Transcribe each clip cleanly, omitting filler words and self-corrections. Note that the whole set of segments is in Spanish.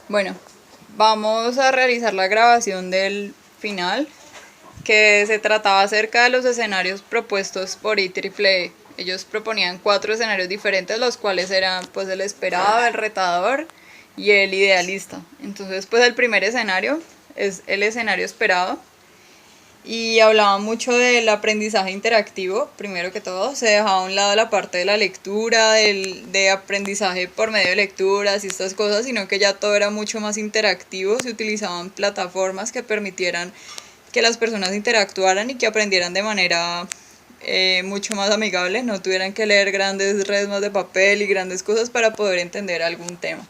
Bueno, vamos a realizar la grabación del final, que se trataba acerca de los escenarios propuestos por IEEE. Ellos proponían 4 escenarios diferentes, los cuales eran pues el esperado, el retador y el idealista. Entonces pues el primer escenario es el escenario esperado, y hablaba mucho del aprendizaje interactivo. Primero que todo, se dejaba a un lado la parte de la lectura, de aprendizaje por medio de lecturas y estas cosas, sino que ya todo era mucho más interactivo. Se utilizaban plataformas que permitieran que las personas interactuaran y que aprendieran de manera mucho más amigable, no tuvieran que leer grandes resmas de papel y grandes cosas para poder entender algún tema.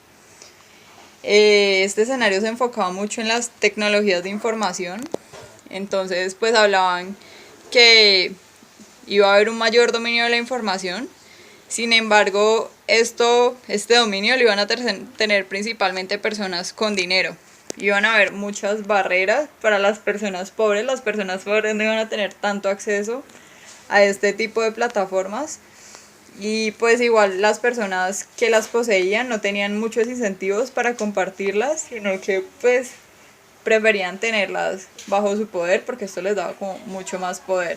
Este escenario se enfocaba mucho en las tecnologías de información. Entonces pues hablaban que iba a haber un mayor dominio de la información. Sin embargo, este dominio lo iban a tener principalmente personas con dinero. Iban a haber muchas barreras para las personas pobres. Las personas pobres no iban a tener tanto acceso a este tipo de plataformas. Y pues igual las personas que las poseían no tenían muchos incentivos para compartirlas, sino que pues preferían tenerlas bajo su poder porque esto les daba como mucho más poder.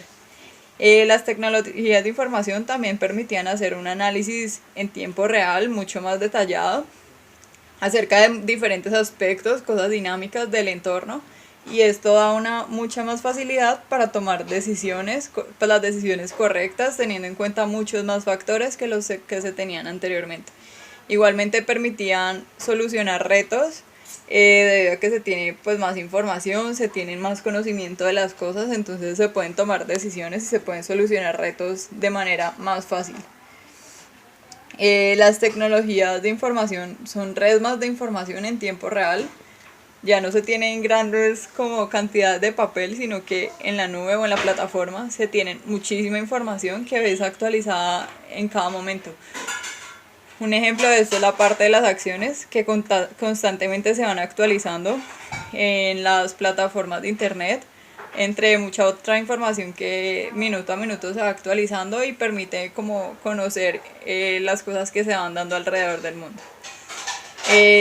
Las tecnologías de información también permitían hacer un análisis en tiempo real mucho más detallado acerca de diferentes aspectos, cosas dinámicas del entorno, y esto da una mucha más facilidad para tomar decisiones, pues las decisiones correctas, teniendo en cuenta muchos más factores que los que se tenían anteriormente. Igualmente permitían solucionar retos, debido a que se tiene pues más información, se tiene más conocimiento de las cosas, entonces se pueden tomar decisiones y se pueden solucionar retos de manera más fácil. Las tecnologías de información son redes más de información en tiempo real. Ya no se tienen grandes como cantidades de papel, sino que en la nube o en la plataforma se tienen muchísima información que es actualizada en cada momento. Un ejemplo de esto es la parte de las acciones que constantemente se van actualizando en las plataformas de internet, entre mucha otra información que minuto a minuto se va actualizando y permite como conocer las cosas que se van dando alrededor del mundo.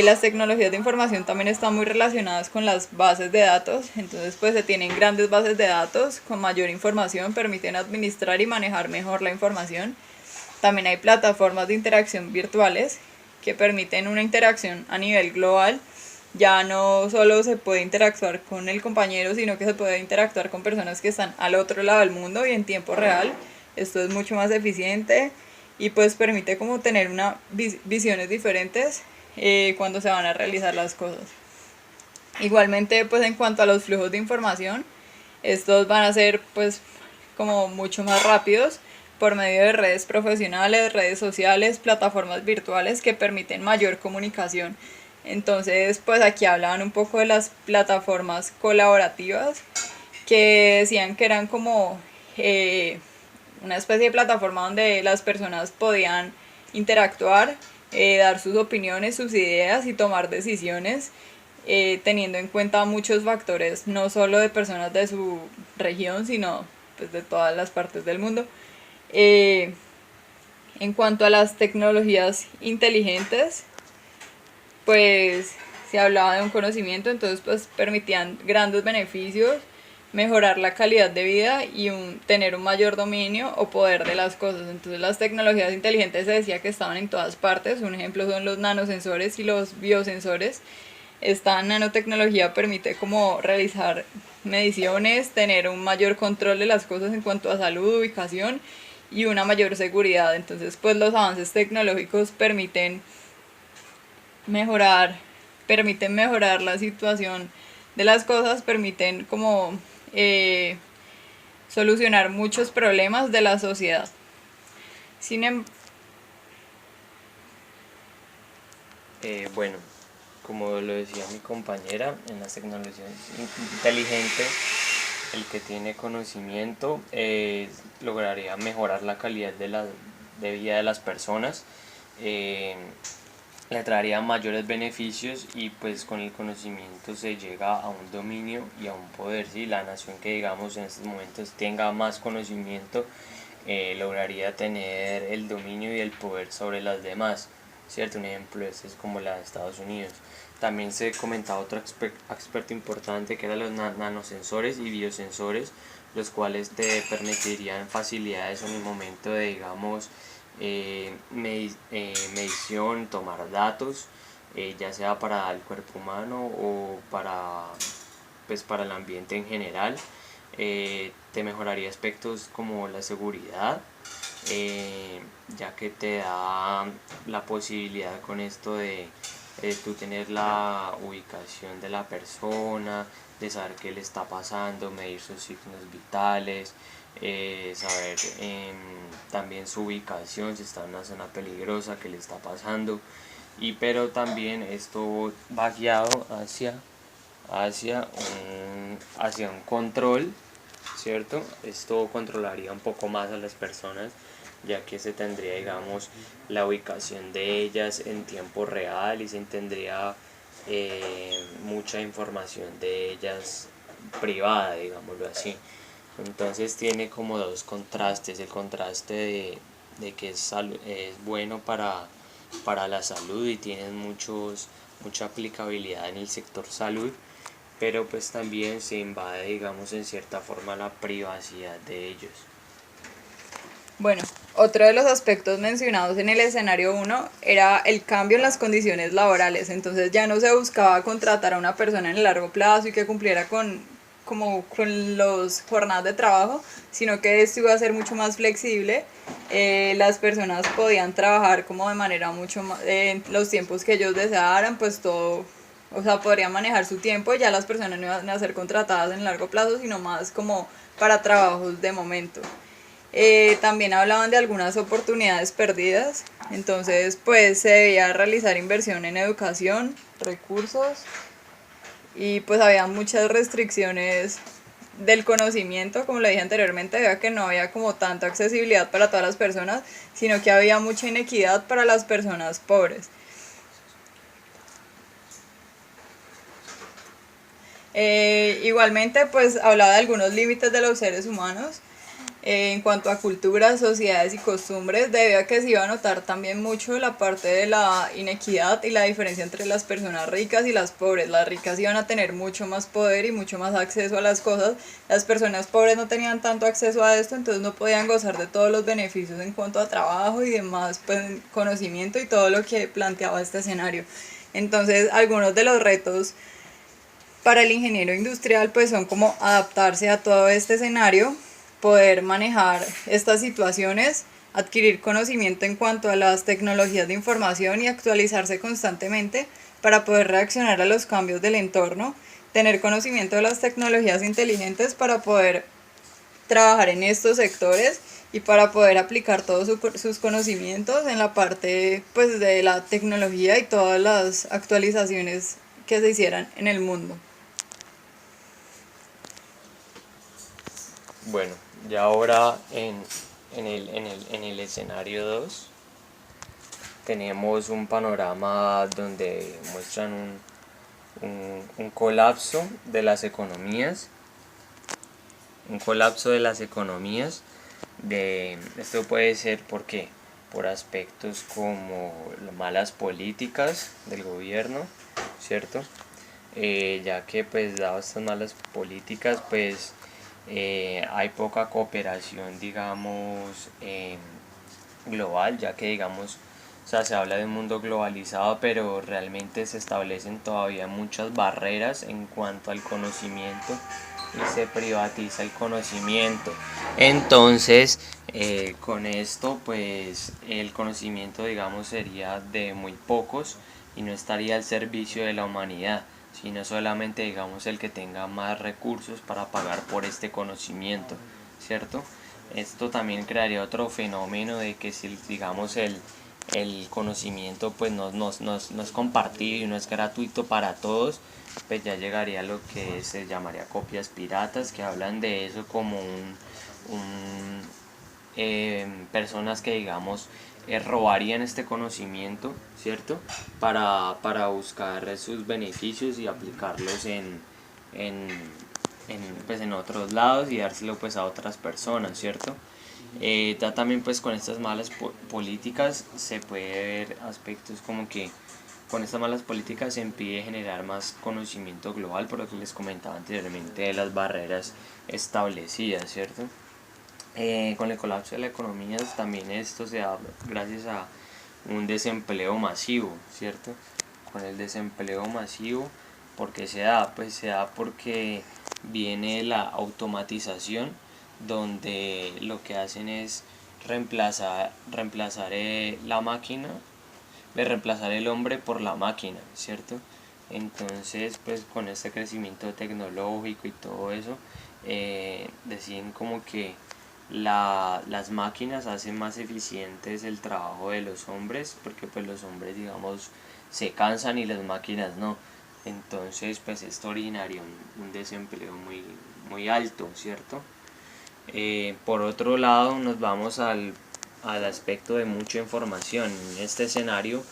Las tecnologías de información también están muy relacionadas con las bases de datos, entonces pues se tienen grandes bases de datos con mayor información, permiten administrar y manejar mejor la información. También hay plataformas de interacción virtuales que permiten una interacción a nivel global. Ya no solo se puede interactuar con el compañero, sino que se puede interactuar con personas que están al otro lado del mundo y en tiempo real. Esto es mucho más eficiente y pues permite como tener visiones diferentes cuando se van a realizar las cosas. Igualmente pues en cuanto a los flujos de información, estos van a ser pues como mucho más rápidos por medio de redes profesionales, redes sociales, plataformas virtuales que permiten mayor comunicación. Entonces pues aquí hablaban un poco de las plataformas colaborativas, que decían que eran como una especie de plataforma donde las personas podían interactuar, dar sus opiniones, sus ideas y tomar decisiones, teniendo en cuenta muchos factores, no solo de personas de su región, sino pues, de todas las partes del mundo. Eh, en cuanto a las tecnologías inteligentes, pues se hablaba de un conocimiento, entonces pues permitían grandes beneficios, mejorar la calidad de vida y tener un mayor dominio o poder de las cosas. Entonces las tecnologías inteligentes se decía que estaban en todas partes. Un ejemplo son los nanosensores y los biosensores. Esta nanotecnología permite como realizar mediciones, tener un mayor control de las cosas en cuanto a salud, ubicación y una mayor seguridad. Entonces pues los avances tecnológicos mejorar, permiten mejorar la situación de las cosas, permiten como solucionar muchos problemas de la sociedad. Sin em Bueno, como lo decía mi compañera, en las tecnologías inteligentes, el que tiene conocimiento lograría mejorar la calidad de vida de las personas, le traería mayores beneficios y pues con el conocimiento se llega a un dominio y a un poder. Si la nación que digamos en estos momentos tenga más conocimiento lograría tener el dominio y el poder sobre las demás. ¿cierto? Un ejemplo es como la de Estados Unidos. También se comentaba otro aspecto importante que eran los nanosensores y biosensores, los cuales te permitirían facilidades en el momento de, digamos, medición, tomar datos, ya sea para el cuerpo humano o para el ambiente en general. Te mejoraría aspectos como la seguridad, ya que te da la posibilidad con esto de tú tener la ubicación de la persona, de saber qué le está pasando, medir sus signos vitales, saber también su ubicación, si está en una zona peligrosa, qué le está pasando. Pero también esto va guiado hacia un control, ¿cierto? Esto controlaría un poco más a las personas, ya que se tendría, digamos, la ubicación de ellas en tiempo real y se tendría mucha información de ellas privada, digámoslo así. Entonces tiene como dos contrastes: el contraste de que es bueno para la salud y tiene mucha aplicabilidad en el sector salud, pero pues también se invade, digamos, en cierta forma la privacidad de ellos. Bueno, otro de los aspectos mencionados en el escenario 1 era el cambio en las condiciones laborales. Entonces ya no se buscaba contratar a una persona en el largo plazo y que cumpliera con los jornadas de trabajo, sino que esto iba a ser mucho más flexible. Las personas podían trabajar como de manera mucho más, en los tiempos que ellos desearan, pues todo, o sea, podrían manejar su tiempo y ya las personas no iban a ser contratadas en largo plazo, sino más como para trabajos de momento. También hablaban de algunas oportunidades perdidas, entonces pues se debía realizar inversión en educación, recursos, y pues había muchas restricciones del conocimiento, como le dije anteriormente, había que no había como tanta accesibilidad para todas las personas, sino que había mucha inequidad para las personas pobres. Igualmente pues hablaba de algunos límites de los seres humanos. En cuanto a culturas, sociedades y costumbres, debido a que se iba a notar también mucho la parte de la inequidad y la diferencia entre las personas ricas y las pobres. Las ricas iban a tener mucho más poder y mucho más acceso a las cosas. Las personas pobres no tenían tanto acceso a esto, entonces no podían gozar de todos los beneficios en cuanto a trabajo y demás, pues, conocimiento y todo lo que planteaba este escenario. Entonces, algunos de los retos para el ingeniero industrial pues son como adaptarse a todo este escenario, poder manejar estas situaciones, adquirir conocimiento en cuanto a las tecnologías de información y actualizarse constantemente para poder reaccionar a los cambios del entorno, tener conocimiento de las tecnologías inteligentes para poder trabajar en estos sectores y para poder aplicar todos sus conocimientos en la parte pues de la tecnología y todas las actualizaciones que se hicieran en el mundo. Bueno, y ahora en el escenario 2 tenemos un panorama donde muestran un colapso de las economías, esto puede ser por aspectos como malas políticas del gobierno, ¿cierto? Ya que pues dadas estas malas políticas pues hay poca cooperación, digamos, global, ya que digamos, o sea, se habla de un mundo globalizado, pero realmente se establecen todavía muchas barreras en cuanto al conocimiento y se privatiza el conocimiento. Entonces, con esto, pues el conocimiento, digamos, sería de muy pocos y no estaría al servicio de la humanidad, sino solamente, digamos, el que tenga más recursos para pagar por este conocimiento, ¿cierto? Esto también crearía otro fenómeno de que si, digamos, el conocimiento pues no es compartido y no es gratuito para todos, pues ya llegaría a lo que se llamaría copias piratas, que hablan de eso como personas que, digamos, robarían este conocimiento, ¿cierto? Para buscar sus beneficios y aplicarlos en otros lados y dárselo pues a otras personas, ¿cierto? Ya también pues con estas malas políticas se puede ver aspectos como que con estas malas políticas se impide generar más conocimiento global, por lo que les comentaba anteriormente de las barreras establecidas, ¿cierto? Con el colapso de la economía también esto se da gracias a un desempleo masivo, ¿cierto? Con el desempleo masivo, ¿por qué se da? Pues se da porque viene la automatización, donde lo que hacen es reemplazar la máquina, de reemplazar el hombre por la máquina, ¿cierto? Entonces, pues con este crecimiento tecnológico y todo eso, deciden como que las máquinas hacen más eficientes el trabajo de los hombres, porque pues los hombres, digamos, se cansan y las máquinas no. Entonces, pues esto originaría un desempleo muy alto, ¿cierto? Por otro lado, nos vamos al aspecto de mucha información. En este escenario,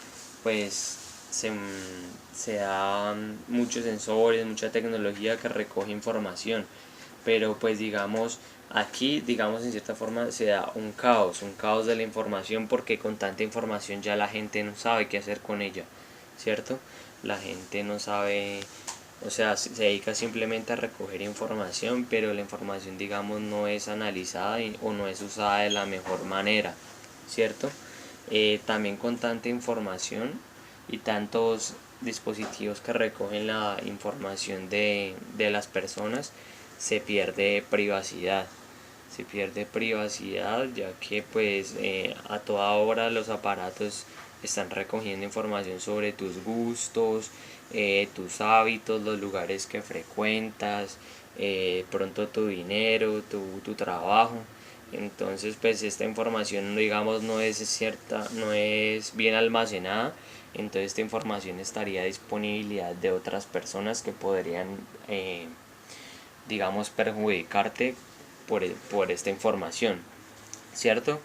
pues se, se dan muchos sensores, mucha tecnología que recoge información, pero pues digamos, aquí, digamos, en cierta forma se da un caos de la información, porque con tanta información ya la gente no sabe qué hacer con ella, ¿cierto? La gente no sabe, o sea, se dedica simplemente a recoger información, pero la información, digamos, no es analizada o no es usada de la mejor manera, ¿cierto? También con tanta información y tantos dispositivos que recogen la información de las personas, se pierde privacidad, ya que pues a toda hora los aparatos están recogiendo información sobre tus gustos, tus hábitos, los lugares que frecuentas, pronto tu dinero, tu trabajo. Entonces pues esta información, digamos, no es cierta, no es bien almacenada. Entonces esta información estaría a disponibilidad de otras personas que podrían digamos, perjudicarte por esta información, ¿cierto?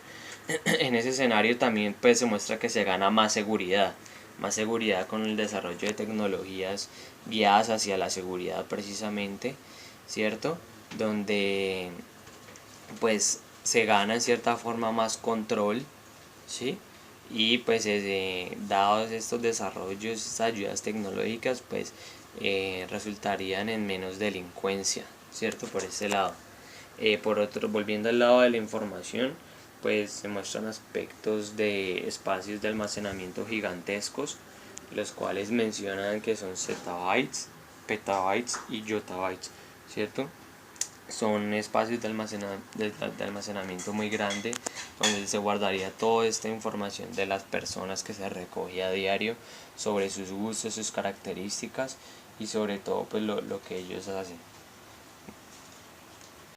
En ese escenario también pues se muestra que se gana más seguridad con el desarrollo de tecnologías guiadas hacia la seguridad precisamente, ¿cierto? Donde pues se gana en cierta forma más control, ¿sí? Y pues dados estos desarrollos, estas ayudas tecnológicas, pues resultarían en menos delincuencia, ¿cierto? Por este lado. Por otro, volviendo al lado de la información, pues se muestran aspectos de espacios de almacenamiento gigantescos, los cuales mencionan que son zettabytes, petabytes y yottabytes, ¿cierto? Son espacios de almacenamiento muy grande, donde se guardaría toda esta información de las personas que se recoge a diario sobre sus gustos, sus características y sobre todo pues lo que ellos hacen.